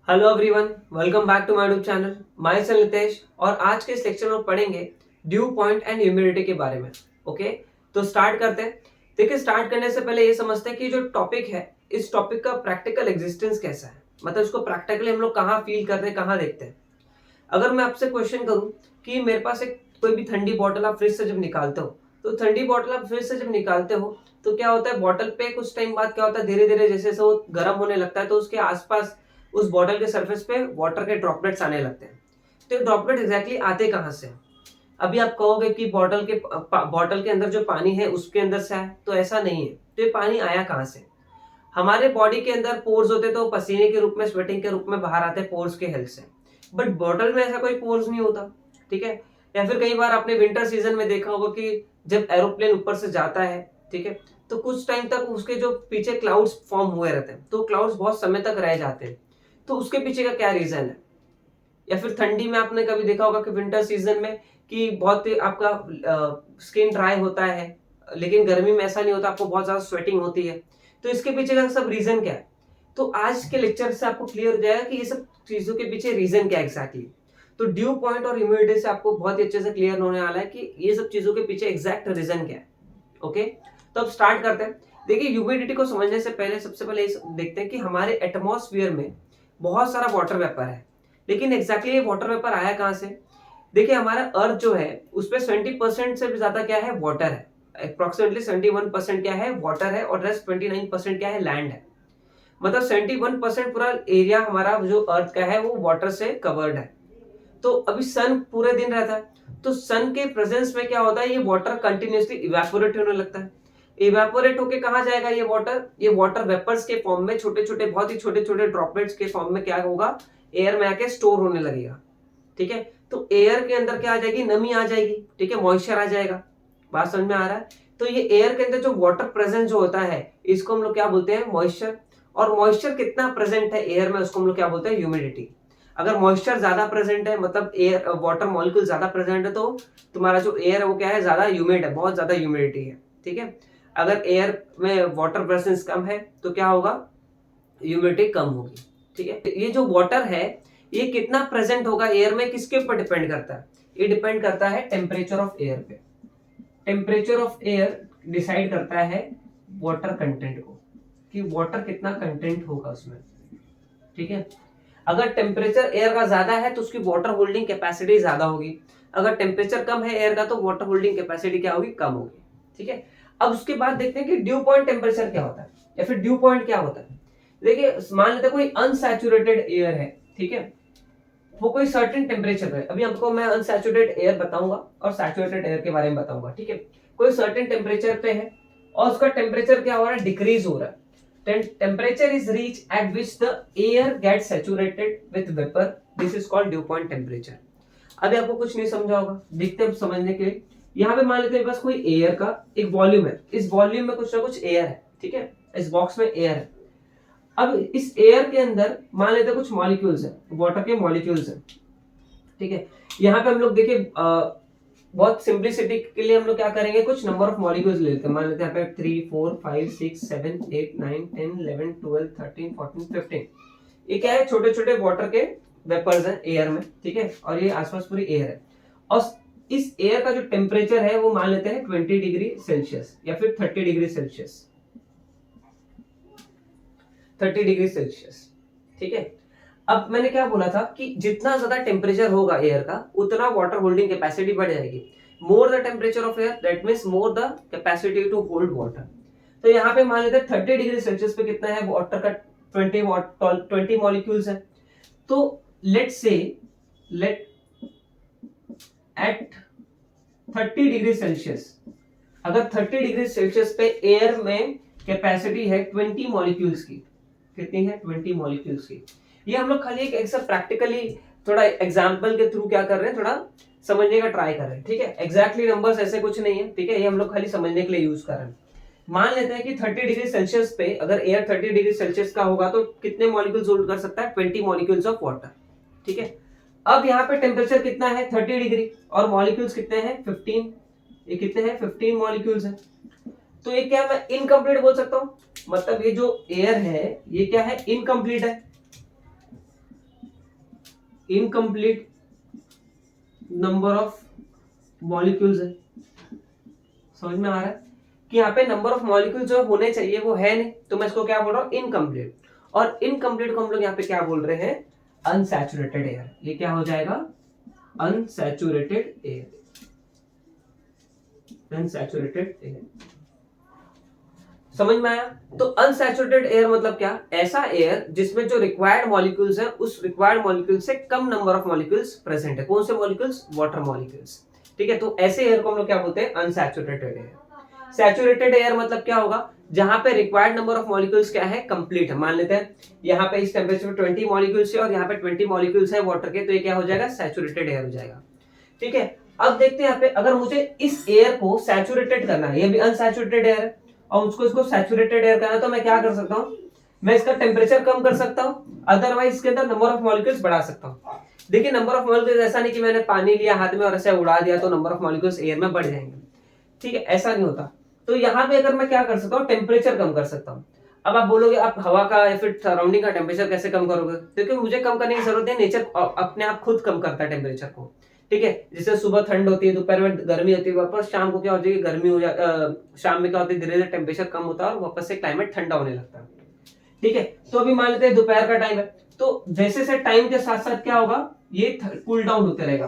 Hello everyone, welcome back to my YouTube channel. Myself Nitesh और आज के इस लेक्चर में पढ़ेंगे ड्यू पॉइंट एंड ह्यूमिडिटी के बारे में। ओके, तो स्टार्ट करते हैं। देखिए, स्टार्ट करने से पहले ये समझते हैं कि जो टॉपिक है, इस टॉपिक का प्रैक्टिकल एग्जिस्टेंस कैसा है, मतलब इसको प्रैक्टिकली हम लोग कहाँ फील कर रहे हैं, कहाँ देखते हैं। अगर मैं आपसे क्वेश्चन करूं कि मेरे पास एक कोई भी ठंडी बॉटल आप फ्रिज से जब निकालते हो, तो ठंडी बॉटल आप फ्रिज से जब निकालते हो तो क्या होता है, बॉटल पे कुछ टाइम बाद क्या होता है, धीरे धीरे जैसे जैसे वो गर्म होने लगता है तो उसके आसपास उस बॉटल के सरफेस पे वाटर के ड्रॉपलेट्स आने लगते हैं। तो ये ड्रॉपलेट एग्जैक्टली आते कहाँ से हैं? अभी आप कहोगे कि बॉटल के अंदर जो पानी है उसके अंदर से है, तो ऐसा नहीं है। तो ये पानी आया कहाँ से? हमारे बॉडी के अंदर पोर्स होते तो पसीने के रूप में, स्वेटिंग के रूप में बाहर आते हैं पोर्स के हेल्प से। बट बॉटल में ऐसा कोई पोर्स नहीं होता। ठीक है। या फिर कई बार आपने विंटर सीजन में देखा होगा कि जब एरोप्लेन ऊपर से जाता है, ठीक है, तो कुछ टाइम तक उसके जो पीछे क्लाउड्स फॉर्म हुए रहते हैं, तो क्लाउड्स बहुत समय तक रह जाते हैं। तो उसके पीछे का क्या रीजन है? या फिर ठंडी में आपने कभी देखा होगा कि विंटर सीजन में कि बहुत ही आपका स्किन ड्राई होता है, लेकिन गर्मी में ऐसा नहीं होता, आपको बहुत ज्यादा स्वेटिंग होती है। तो इसके पीछे का सब रीजन क्या है? तो आज के लेक्चर से आपको क्लियर हो जाएगा कि ये सब चीजों के पीछे रीजन क्या है एग्जैक्टली। तो ड्यू पॉइंट और ह्यूमिडिटी से आपको बहुत ही अच्छे से क्लियर होने वाला है कि ये सब चीजों के पीछे एग्जैक्ट रीजन क्या है। ओके, तो अब स्टार्ट करते हैं। देखिए, ह्यूमिडिटी को समझने से पहले सबसे पहले देखते हैं कि हमारे एटमॉस्फेयर में बहुत सारा वाटर वेपर है, लेकिन एग्जैक्टली ये वाटर वेपर आया कहाँ से? देखिए, हमारा अर्थ जो है उस पर 70% से भी ज्यादा क्या है, वाटर है। अप्रोक्सीमेटली 71% क्या है, वाटर है, और रेस्ट 29% क्या है, लैंड है। मतलब 71% पूरा एरिया हमारा जो अर्थ का है वो वाटर से कवर्ड है। तो अभी सन पूरे दिन रहता है, तो सन के प्रेजेंस में क्या होता है, ये वाटर कंटिन्यूअसली इवेपोरेट होने लगता है। इवेपोरेट होके कहाँ जाएगा ये वाटर वेपर्स के फॉर्म में, छोटे छोटे, बहुत ही छोटे छोटे ड्रॉपलेट्स के फॉर्म में क्या होगा, एयर में आके स्टोर होने लगेगा। ठीक है। तो एयर के अंदर क्या आ जाएगी, नमी आ जाएगी। ठीक है, मॉइस्चर आ जाएगा। बात समझ में आ रहा है? तो ये एयर के अंदर जो वाटर प्रेजेंस जो होता है, इसको हम लोग क्या बोलते हैं, मॉइस्चर। और मॉइस्चर कितना प्रेजेंट है एयर में, उसको हम लोग क्या बोलते हैं, ह्यूमिडिटी। अगर मॉइस्चर ज्यादा प्रेजेंट है, मतलब एयर वाटर मॉलिक्यूल ज्यादा प्रेजेंट है, तो तुम्हारा जो एयर है वो क्या है, ज्यादा ह्यूमिड है, बहुत ज्यादा ह्यूमिडिटी है। ठीक है। अगर एयर में वाटर प्रेजेंस कम है तो क्या होगा, ह्यूमिडिटी कम होगी। ठीक है। ये जो वाटर है ये कितना प्रेजेंट होगा एयर में, किसके ऊपर डिपेंड करता है? ये डिपेंड करता है टेम्परेचर ऑफ एयर पे। टेम्परेचर ऑफ एयर डिसाइड करता है वाटर कंटेंट को, कि वाटर कितना कंटेंट होगा उसमें। ठीक है। अगर टेम्परेचर एयर का ज्यादा है तो उसकी वाटर होल्डिंग कैपेसिटी ज्यादा होगी। अगर टेम्परेचर कम है एयर का तो वाटर होल्डिंग कैपेसिटी क्या होगी, कम होगी। ठीक है। अब उसके बाद देखते हैं कि ड्यू पॉइंट टेम्परेचर क्या होता है, या फिर ड्यू पॉइंट क्या होता है। देखिए, मान लेते हैं कोई अनसैचुरेटेड एयर है। ठीक है। वो कोई सर्टेन टेम्परेचर पे, अभी आपको मैं अनसैचुरेटेड एयर बताऊंगा और सैचुरेटेड एयर के बारे में बताऊंगा। ठीक है। कोई सर्टेन टेम्परेचर पे है और उसका टेम्परेचर क्या हो रहा है, डिक्रीज हो रहा है। Temperature is reached at which the air gets saturated with vapor. This is called dew point temperature. अभी आपको कुछ नहीं समझा होगा, देखते हैं समझने के लिए। यहाँ पे मान लेते हैं बस कोई एयर का एक वॉल्यूम है, इस वॉल्यूम में कुछ ना कुछ एयर है। ठीक है, इस बॉक्स में एयर है। अब इस एयर के अंदर मान लेते हैं कुछ मॉलिक्यूल्स है, वाटर के मॉलिक्यूल्स है। ठीक है। यहाँ पे हम लोग देखिए, बहुत सिंपलिसिटी के लिए हम लोग क्या करेंगे, कुछ नंबर ऑफ मॉलिक्यूल्स ले लेते हैं। मान लेते हैं यहाँ पे 3 4 5 6 7 8 9 10 11 12 13 14 15। ये क्या है, छोटे छोटे वाटर के वेपर्स हैं एयर में। ठीक है। और ये आसपास पूरी एयर है। और इस एयर का जो टेम्परेचर है वो मान लेते हैं 20 डिग्री सेल्सियस या फिर 30 डिग्री सेल्सियस। 30 degree Celsius. ठीक है। अब मैंने क्या बोला था कि जितना ज्यादा टेम्परेचर होगा एयर का, उतना वाटर होल्डिंग कैपेसिटी बढ़ जाएगी। More the temperature of air, that means more the capacity to hold water. तो यहाँ पे मान लेते हैं 30 डिग्री सेल्सियस पे कितना है वाटर का, 20 मॉलिक्यूल्स है। तो लेट एट 30 डिग्री सेल्सियस, अगर 30 डिग्री सेल्सियस पे एयर में कैपेसिटी है 20 मॉलिक्यूल्स की, कितनी है, 20 मॉलिक्यूल्स की। ये हम लोग खाली एक ऐसा प्रैक्टिकली थोड़ा एग्जांपल के थ्रू क्या कर रहे हैं, थोड़ा समझने का ट्राई कर रहे हैं। ठीक है। एग्जैक्टली नंबर्स ऐसे कुछ नहीं है। ठीक है। ये हम लोग खाली समझने के लिए यूज कर रहे हैं। मान लेते हैं कि 30 डिग्री सेल्सियस पे अगर एयर 30 डिग्री सेल्सियस का होगा तो कितने मॉलिक्यूल्स होल्ड कर सकता है, 20 मॉलिक्यूल्स ऑफ वाटर। ठीक है। अब यहाँ पे टेम्परेचर कितना है, 30 डिग्री, और मॉलिक्यूल्स कितने हैं, 15। ये कितने हैं, 15 मॉलिक्यूल्स हैं। तो ये क्या मैं इनकम्प्लीट बोल सकता हूँ, मतलब ये जो एयर है ये क्या है, इनकम्प्लीट है। इनकम्प्लीट नंबर ऑफ मॉलिक्यूल्स है। समझ में आ रहा है कि यहाँ पे नंबर ऑफ मॉलिक्यूल जो होने चाहिए वो है नहीं, तो मैं इसको क्या बोल रहा हूँ, इनकम्प्लीट। और इनकम्प्लीट को हम लोग यहाँ पे क्या बोल रहे हैं, अनसैचुरेटेड एयर। ये क्या हो जाएगा, अनसैचुरेटेड एयर। अनसैचुरेटेड एयर, समझ में आया। तो अनसैचुरेटेड एयर मतलब क्या, ऐसा एयर जिसमें जो रिक्वायर्ड मॉलिक्यूल्स है उस रिक्वायर्ड मॉलिक्यूल से कम नंबर ऑफ मॉलिक्यूल्स प्रेजेंट है। कौन से मॉलिक्यूल्स, वाटर मॉलिक्यूल्स। ठीक है, तो ऐसे एयर को हम लोग क्या बोलते हैं, अनसैचुरेटेड एयर। सैचुरेटेड एयर मतलब क्या होगा, जहां पे रिक्वायर्ड नंबर ऑफ मॉलिक्यूल्स क्या है, कंप्लीट है। मान लेते हैं यहाँ पे इस टेम्परेचर पे 20 मॉलिक्यूल्स है और यहाँ पे 20 मॉलिक्यूल्स है वाटर के, तो ये क्या हो जाएगा, सैचुरेटेड एयर हो जाएगा। ठीक है, अब देखते हैं यहाँ पे, अगर मुझे इस एयर को सैचुरेटेड करना है, ये भी अनसैचुरेटेड एयर है और मुझको इसको सैचुरेटेड एयर करना है, तो मैं क्या कर सकता हूँ, मैं इसका टेम्परेचर कम कर सकता हूँ, अदरवाइज इसके अंदर नंबर ऑफ मॉलिक्यूल्स बढ़ा सकता हूँ। देखिए नंबर ऑफ मॉलिक्यूल्स ऐसा नहीं कि मैंने पानी लिया हाथ में और ऐसे उड़ा दिया तो नंबर ऑफ मॉलिक्यूल्स एयर में बढ़ जाएंगे। ठीक है, ऐसा नहीं होता। तो यहाँ पे अगर मैं क्या कर सकता हूँ, टेम्परेचर कम कर सकता हूँ। अब आप बोलोगे आप हवा का या फिर सराउंडिंग का टेम्परेचर कैसे कम करोगे, क्योंकि मुझे कम करने की जरूरत है, नेचर अपने आप खुद कम करता है टेम्परेचर को। ठीक है, जैसे सुबह ठंड होती है, दोपहर में गर्मी होती है, वापस शाम को क्या होती है, गर्मी हो जाती, शाम में क्या होती है, धीरे धीरे टेम्परेचर कम होता है और वापस से क्लाइमेट ठंडा होने लगता है। ठीक है, तो अभी मान लेते हैं दोपहर का टाइम है, तो जैसे से टाइम के साथ साथ क्या होगा, ये कूल डाउन होते रहेगा।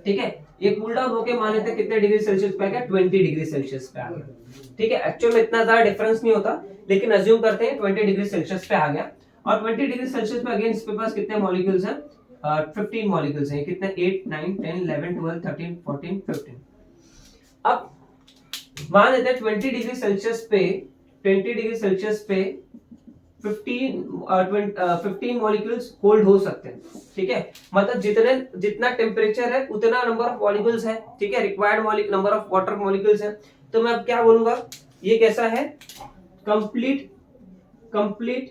ठीक है, ये कूल डाउन होके मान लेते हैं कितने डिग्री सेल्सियस पे आ गया, 20 डिग्री सेल्सियस पे आ गया। ठीक है, एक्चुअल में इतना ज्यादा डिफरेंस नहीं होता, लेकिन अज्यूम करते हैं 20 डिग्री सेल्सियस पे आ गया। और 20 डिग्री सेल्सियस पे अगेन इसके पास कितने मॉलिक्यूल्स हैं, 15 मॉलिक्यूल्स हैं। कितने, 8 9 10 11 12 13 14 15। अब मान लेते हैं 20 डिग्री सेल्सियस पे 20 डिग्री सेल्सियस पे 15 मॉलिक्यूल्स होल्ड हो सकते हैं। ठीक है, मतलब जितना टेम्परेचर है उतना नंबर ऑफ मॉलिक्यूल्स है। ठीक है, required number of water molecules है। तो मैं अब क्या बोलूंगा, ये कैसा है, complete complete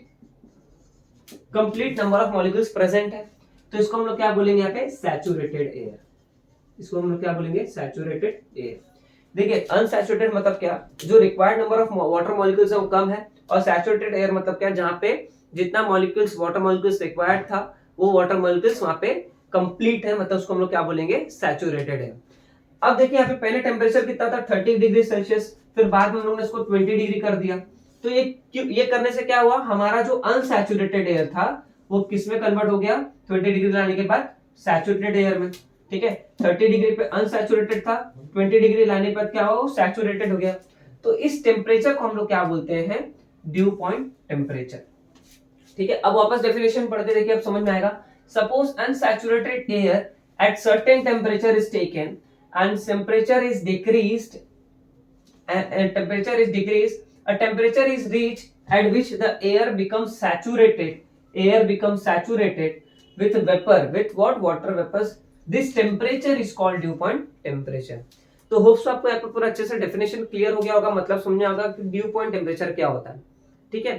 complete number of molecules present है। तो इसको हम लोग क्या बोलेंगे, यहाँ पे सैचुरेटेड एयर। इसको हम लोग क्या बोलेंगे, सैचुरेटेड एयर। देखिए अनसैचुरेटेड मतलब क्या, जो required number of water molecules है वो कम है, और सैचुरेटेड एयर मतलब क्या, जहां पे जितना मॉलिक्यूल्स वाटर मॉलिक्यूल्स रिक्वायर्ड था वो वाटर मॉलिक्यूल्स वहां पे कंप्लीट है, मतलब उसको हम लोग क्या बोलेंगे, सैचुरेटेड एयर। अब देखिए यहाँ पे पहले टेम्परेचर कितना था, 30 डिग्री सेल्सियस, फिर बाद में हम लोगों ने इसको 20 डिग्री कर दिया। तो ये करने से क्या हुआ, हमारा जो अनसैचुरेटेड एयर था वो किस में कन्वर्ट हो गया, 20 डिग्री लाने के बाद सैचुरेटेड एयर में। ठीक है, 30 डिग्री पे अनसैचुरेटेड था, 20 डिग्री लाने पर क्या हुआ, सैचुरेटेड हो गया। तो इस टेम्परेचर को हम लोग क्या बोलते हैं, ड्यू पॉइंट टेम्परेचर। ठीक है, अब वापस डेफिनेशन पढ़ते, देखिए अब समझ में आएगा। Suppose unsaturated air at certain temperature is taken and temperature is decreased a temperature is reached at which the air becomes saturated with vapor, with what, water vapors. This temperature is called dew point temperature. तो hopes आपको यहाँ पर पूरा अच्छे से definition clear हो गया होगा, मतलब समझ में होगा कि ड्यू पॉइंट टेम्परेचर क्या होता है। ठीक है,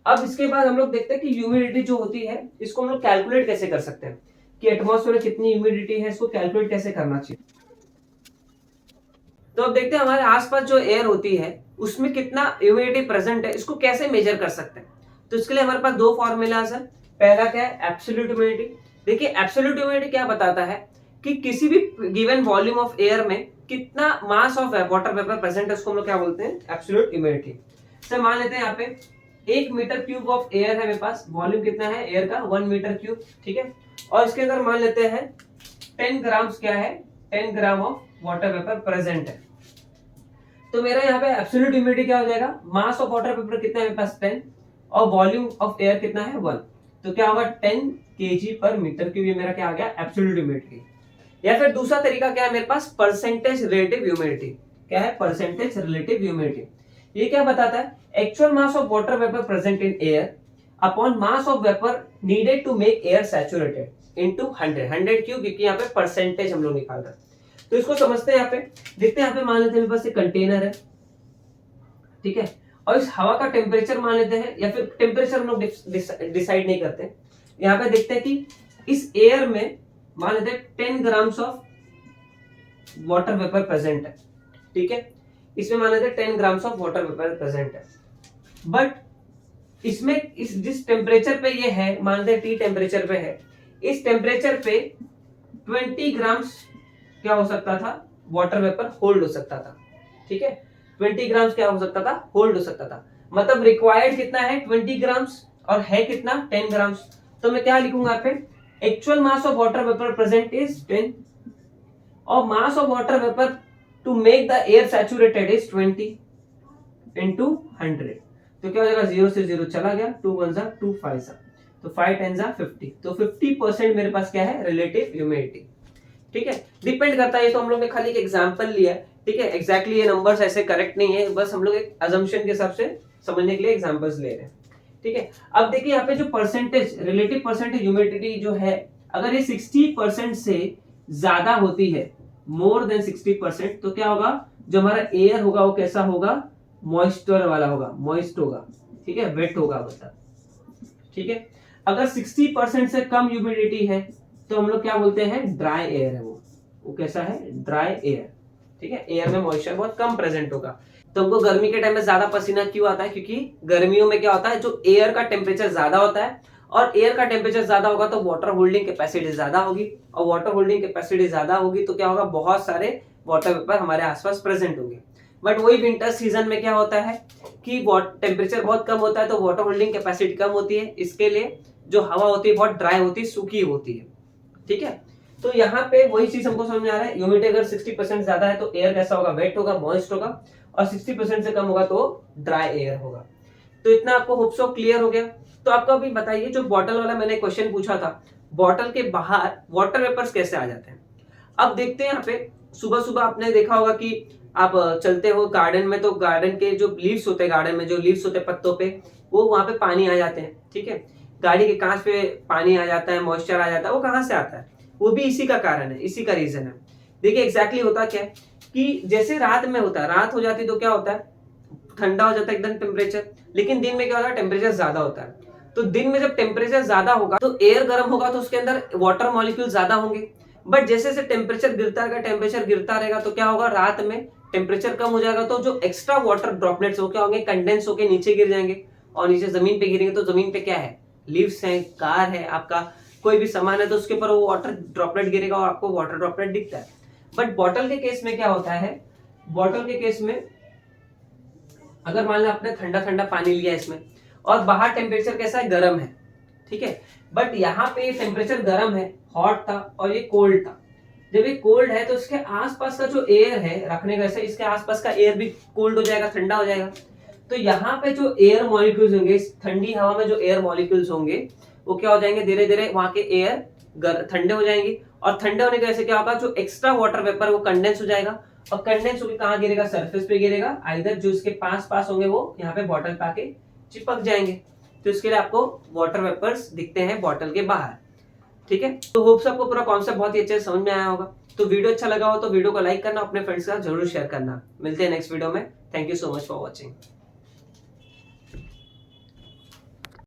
अब इसके बाद हम लोग देखते हैं कि ह्यूमिडिटी जो होती है इसको हम लोग कैलकुलेट कैसे कर सकते हैं, कि एटमॉस्फेयर में कितनी ह्यूमिडिटी है, इसको कैलकुलेट कैसे करना चाहिए। तो अब देखते हैं हमारे आसपास जो एयर होती है उसमें कितना ह्यूमिडिटी प्रेजेंट है, इसको कैसे मेजर कर सकते हैं। तो इसके लिए हमारे पास दो फॉर्मूलाज है। पहला क्या है, एब्सोल्यूट ह्यूमिडिटी। देखिए एब्सोल्यूट ह्यूमिडिटी क्या बताता है कि किसी भी गिवन वॉल्यूम ऑफ एयर में कितना मास ऑफ वाटर वेपर प्रेजेंट है, उसको हम लोग क्या बोलते हैं, एब्सोल्यूट ह्यूमिडिटी। सर मान लेते हैं यहाँ पे 1 मीटर क्यूब ऑफ एयर है मेरे पास, वॉल्यूम कितना है एयर का, 1 मीटर क्यूब। ठीक है, और इसके अंदर मान लेते हैं 10 ग्राम्स क्या है, 10 gram of water vapour present है। तो मेरा यहाँ पे एब्सोल्यूट ह्यूमिडिटी क्या हो जाएगा, मास ऑफ वाटर वेपर कितना है मेरे पास 10, और वॉल्यूम ऑफ एयर कितना है 1, तो क्या होगा 10 kg पर मीटर क्यूब। ये मेरा क्या आ गया, एब्सोल्यूट ह्यूमिडिटी। या फिर दूसरा तरीका क्या है मेरे पास, परसेंटेज रिलेटिव ह्यूमिडिटी। क्या है, परसेंटेज रिलेटिव ह्यूमिडिटी। ये क्या बताता है, actual mass of water vapour present in air upon mass of vapour needed to make air saturated into 100 क्यों, क्योंकि यहाँ पे परसेंटेज हम लोग निकाल रहे हैं। तो इसको समझते हैं, यहाँ पे देखते हैं, यहाँ पे मान लेते हैं मेरे पास एक कंटेनर है। ठीक है, और इस हवा का टेम्परेचर मान लेते हैं, या फिर टेम्परेचर हम लोग डिसाइड नहीं करते। यहाँ पे देखते हैं कि इस एयर में मान लेते हैं 10 grams of water vapour present है। ठीक है, इसमें मान लेते हैं 10 grams of water vapour present है, बट इसमें जिस टेम्परेचर पे ये है, मान लेते हैं टी टेम्परेचर पे है, इस टेम्परेचर पे 20 ग्राम्स क्या हो सकता था, वाटर वेपर होल्ड हो सकता था। ठीक है, 20 ग्राम्स क्या हो सकता था, होल्ड हो सकता था। मतलब रिक्वायर्ड कितना है 20 ग्राम्स और है कितना 10 ग्राम्स। तो मैं क्या लिखूंगा यहाँ पे, actual mass of water vapour present is 10 और mass of water vapour to make the air saturated is 20 into 100। तो क्या हो जाएगा, 0 से 0 चला गया, 2 1 जा 2 5 जा, तो 5 10 जा 50। तो 50% मेरे पास क्या है, रिलेटिव ह्यूमिडिटी। ठीक है, डिपेंड करता है, ये तो हम लोग ने खाली एक एग्जांपल लिया है। ठीक है, एग्जैक्टली ये नंबर्स ऐसे करेक्ट नहीं है, बस हम लोग एक अजम्पशन के हिसाब से समझने के लिए एग्जांपल्स ले रहे हैं। ठीक है, अब देखिए यहाँ पे जो परसेंटेज, रिलेटिव परसेंटेज ह्यूमिडिटी जो है, अगर ये 60% से ज्यादा होती है, मोर देन 60%, तो क्या होगा, जो हमारा एयर होगा वो कैसा होगा, मॉइस्चर वाला होगा, मॉइस्ट होगा। ठीक है, वेट होगा मतलब। ठीक है, अगर 60% से कम ह्यूमिडिटी है तो हम लोग क्या बोलते हैं, ड्राई एयर है वो कैसा है, ड्राई एयर। ठीक है, एयर में मॉइस्चर बहुत कम प्रेजेंट होगा। तो हमको गर्मी के टाइम में ज्यादा पसीना क्यों आता है, क्योंकि गर्मियों में क्या होता है, जो एयर का टेम्परेचर ज्यादा होता है, और एयर का टेम्परेचर ज्यादा होगा तो वाटर होल्डिंग कैपेसिटी ज्यादा होगी, और वाटर होल्डिंग कैपेसिटी ज्यादा होगी तो क्या होगा, बहुत सारे वाटर वेपर हमारे आसपास प्रेजेंट होंगे। बट वही विंटर सीजन में क्या होता है कि टेम्परेचर बहुत कम होता है तो वाटर होल्डिंग कैपेसिटी कम होती है, इसके लिए जो हवा होती है बहुत ड्राई होती है, सूखी होती है। ठीक है, तो यहाँ पे वही चीज हमको समझ में आ रहा है, ह्यूमिडिटी अगर 60% ज्यादा है तो एयर कैसा होगा, वेट होगा, मॉइस्ट होगा, और 60% से कम होगा तो ड्राई एयर होगा। तो इतना आपको होप सो क्लियर हो गया। तो आपको अभी बताइए, जो बॉटल वाला मैंने क्वेश्चन पूछा था, बॉटल के बाहर वाटर वेपर्स कैसे आ जाते हैं। अब देखते हैं, यहाँ पे सुबह सुबह आपने देखा होगा कि आप चलते हो गार्डन में, तो गार्डन के जो लीव्स होते हैं, गार्डन में जो लीव्स होते हैं पत्तों पे, वो वहां पे पानी आ जाते हैं। ठीक है, गाड़ी के कांच पे पानी आ जाता है, मॉइस्चर आ जाता है, वो कहाँ से आता है, वो भी इसी का कारण है, इसी का रीजन है। देखिए एग्जैक्टली होता क्या है कि जैसे रात में होता है, रात हो जाती है तो क्या होता है, ठंडा हो जाता है एकदम टेम्परेचर, लेकिन दिन में क्या होता है, टेम्परेचर ज्यादा होता है। तो दिन में जब टेम्परेचर ज्यादा होगा तो एयर गर्म होगा तो उसके अंदर वाटर मॉलिक्यूल ज्यादा होंगे। बट जैसे जैसे टेम्परेचर गिरता रहेगा, टेम्परेचर गिरता रहेगा तो क्या होगा, रात में टेम्परेचर कम हो जाएगा, तो जो एक्स्ट्रा वाटर ड्रॉपलेट्स हो क्या होंगे, कंडेंस होके नीचे गिर जाएंगे, और नीचे जमीन पे गिरेंगे। तो जमीन पे क्या है, लीव्स है, कार है, आपका कोई भी सामान है, तो उसके ऊपर वो वाटर ड्रॉपलेट गिरेगा और आपको वाटर ड्रॉपलेट दिखता है। बट बॉटल के केस में क्या होता है, बॉटल के केस में अगर मान लो आपने ठंडा ठंडा पानी लिया इसमें, और बाहर टेम्परेचर कैसा है, गर्म है। ठीक है, बट यहाँ पे टेम्परेचर गर्म है, हॉट था, और ये कोल्ड था। जब ये कोल्ड है तो इसके आसपास का जो एयर है रखने का, इसके आसपास का एयर भी कोल्ड हो जाएगा, ठंडा हो जाएगा। तो यहाँ पे जो एयर मॉलिक्यूल्स होंगे, ठंडी हवा में जो एयर मॉलिक्यूल्स होंगे वो क्या हो जाएंगे, धीरे धीरे वहां के एयर ठंडे हो जाएंगे, और ठंडे होने की वजह से क्या होगा, जो एक्स्ट्रा वाटर वेपर वो कंडेंस हो जाएगा, और कंडेंस होकर कहाँ गिरेगा, सरफेस पे गिरेगा। आइदर जो इसके पास पास होंगे वो यहाँ पे बॉटल पे आके चिपक जाएंगे। तो इसके लिए आपको वाटर वेपर्स दिखते हैं बॉटल के बाहर। ठीक है, तो होप्स आपको पूरा कॉन्सेप्ट बहुत ही अच्छे से समझ में आया होगा। तो वीडियो अच्छा लगा हो तो वीडियो को लाइक करना, अपने फ्रेंड्स के साथ जरूर शेयर करना। मिलते हैं नेक्स्ट वीडियो में। Thank you so much for watching.